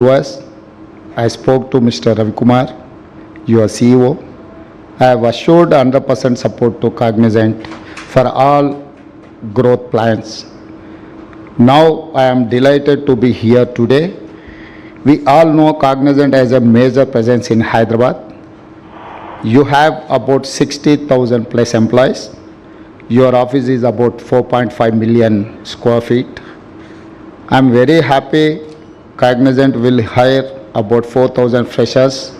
was, I spoke to Mr. Ravi Kumar, your CEO. I have assured 100% support to Cognizant for all growth plans. Now I am delighted to be here today. We all know Cognizant has a major presence in Hyderabad. You have about 60,000 plus employees. Your office is about 4.5 million square feet. I am very happy Cognizant will hire about 4,000 freshers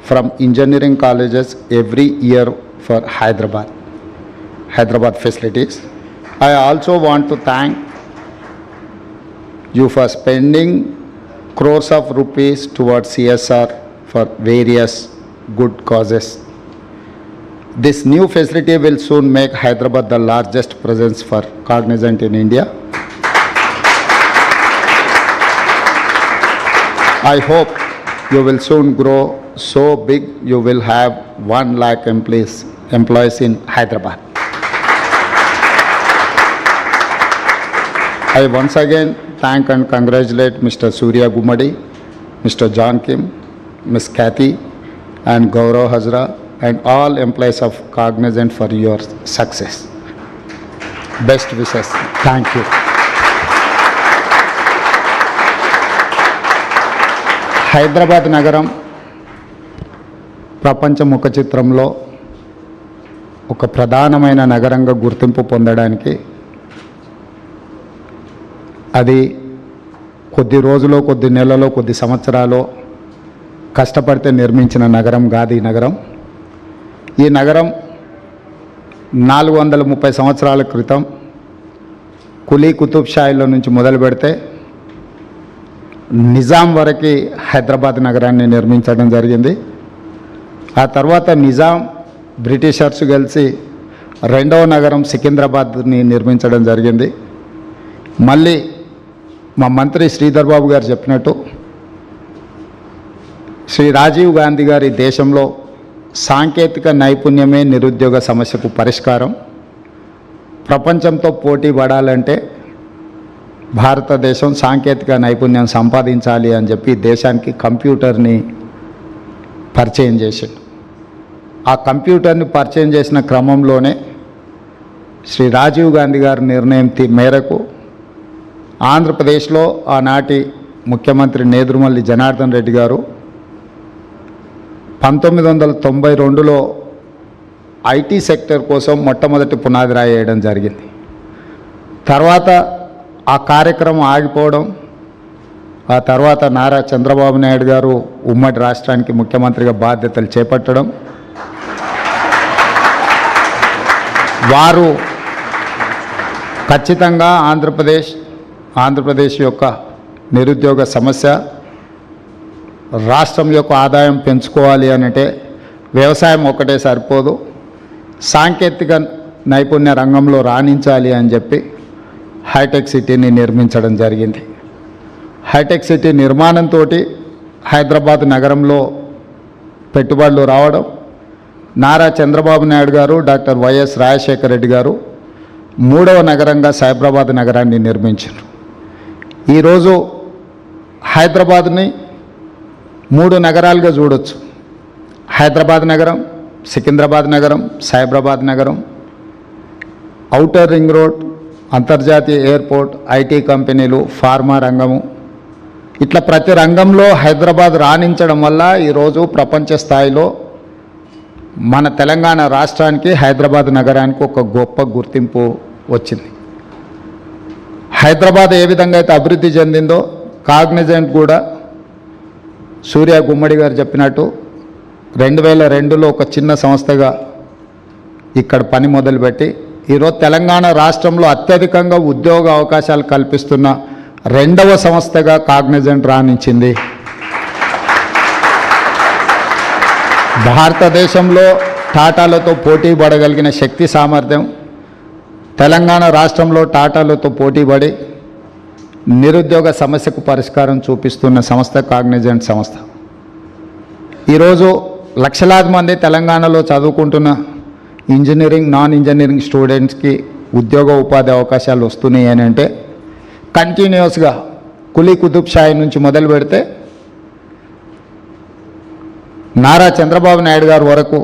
from engineering colleges every year for Hyderabad facilities. I also want to thank you for spending crores of rupees towards CSR for various good causes. This new facility will soon make Hyderabad the largest presence for Cognizant in India. I hope you will soon grow so big you will have 1 lakh employees in Hyderabad. I once again thank and congratulate Mr. Surya Gummadi, Mr. John Kim, Ms. Kathy and Gaurav Hazra and all employees of Cognizant for your success. Best wishes. Thank you. Hyderabad నగరం ప్రపంచ ముఖ చిత్రంలో ఒక ప్రధానమైన నగరంగా గుర్తింపు పొందడానికి అది కొద్ది రోజులో, కొద్ది నెలలో, కొద్ది సంవత్సరాలు కష్టపడితే నిర్మించిన నగరం కాదు ఈ నగరం. ఈ నగరం 430 సంవత్సరాల క్రితం కులీ కుతుబ్ షాహీల నుంచి మొదలు పెడితే నిజాం వరకు హైదరాబాద్ నగరాన్ని నిర్మించడం జరిగింది. ఆ తర్వాత నిజాం బ్రిటిషర్స్ కలిసి రెండవ నగరం సికింద్రాబాద్ని నిర్మించడం జరిగింది. మళ్ళీ మా మంత్రి శ్రీధర్ బాబు గారు చెప్పినట్టు శ్రీ రాజీవ్ గాంధీ గారి దేశంలో సాంకేతిక నైపుణ్యమే నిరుద్యోగ సమస్యకు పరిష్కారం. ప్రపంచంతో పోటీ పడాలంటే భారతదేశం సాంకేతిక నైపుణ్యం సంపాదించాలి అని చెప్పి దేశానికి కంప్యూటర్ని పరిచయం చేశాడు. ఆ కంప్యూటర్ని పరిచయం చేసిన క్రమంలోనే శ్రీ రాజీవ్ గాంధీ గారి నిర్ణయం మేరకు ఆంధ్రప్రదేశ్లో ఆనాటి ముఖ్యమంత్రి నేదురుమల్లి జనార్దన్ రెడ్డి గారు 1992లో ఐటీ సెక్టర్ కోసం మొట్టమొదటి పునాది రాయి వేయడం జరిగింది. తర్వాత ఆ కార్యక్రమం ఆగిపోవడం, ఆ తర్వాత నారా చంద్రబాబు నాయుడు గారు ఉమ్మడి రాష్ట్రానికి ముఖ్యమంత్రిగా బాధ్యతలు చేపట్టడం, వారు ఖచ్చితంగా ఆంధ్రప్రదేశ్ యొక్క నిరుద్యోగ సమస్య, రాష్ట్రం యొక్క ఆదాయం పెంచుకోవాలి అనంటే వ్యవసాయం ఒకటే సరిపోదు, సాంకేతిక నైపుణ్య రంగంలో రాణించాలి అని చెప్పి హైటెక్ సిటీని నిర్మించడం జరిగింది. హైటెక్ సిటీ నిర్మాణంతో హైదరాబాద్ నగరంలో పెట్టుబడులు రావడం, నారా చంద్రబాబు నాయుడు గారు, డాక్టర్ వైఎస్ రాజశేఖర రెడ్డి గారు 3వ నగరంగా సైబరాబాద్ నగరాన్ని నిర్మించారు. ఈరోజు హైదరాబాద్ని 3 నగరాలుగా చూడొచ్చు. హైదరాబాద్ నగరం, సికింద్రాబాద్ నగరం, సైబరాబాద్ నగరం, ఔటర్ రింగ్ రోడ్, అంతర్జాతీయ ఎయిర్పోర్ట్, ఐటీ కంపెనీలు, ఫార్మా రంగము, ఇట్లా ప్రతి రంగంలో హైదరాబాద్ రాణించడం వల్ల ఈరోజు ప్రపంచ స్థాయిలో మన తెలంగాణ రాష్ట్రానికి, హైదరాబాద్ నగరానికి ఒక గొప్ప గుర్తింపు వచ్చింది. హైదరాబాద్ ఏ విధంగా అయితే అభివృద్ధి చెందిందో కాగ్నిజెంట్ కూడా సూర్య గుమ్మడి గారు చెప్పినట్టు 2002లో ఒక చిన్న సంస్థగా ఇక్కడ పని మొదలుపెట్టి ఈరోజు తెలంగాణ రాష్ట్రంలో అత్యధికంగా ఉద్యోగ అవకాశాలు కల్పిస్తున్న 2వ సంస్థగా కాగ్నిజెంట్ రాణించింది. భారతదేశంలో టాటాలతో పోటీ పడగలిగిన శక్తి సామర్థ్యం, తెలంగాణ రాష్ట్రంలో టాటాలతో పోటీ పడి నిరుద్యోగ సమస్యకు పరిష్కారం చూపిస్తున్న సంస్థ కాగ్నిజెంట్ సంస్థ. ఈరోజు లక్షలాది మంది తెలంగాణలో చదువుకుంటున్న ఇంజనీరింగ్, నాన్ ఇంజనీరింగ్ స్టూడెంట్స్కి ఉద్యోగ ఉపాధి అవకాశాలు వస్తున్నాయి అని అంటే కంటిన్యూస్గా కులీ కుతుబ్ షాహీ నుంచి మొదలు పెడితే నారా చంద్రబాబు నాయుడు గారి వరకు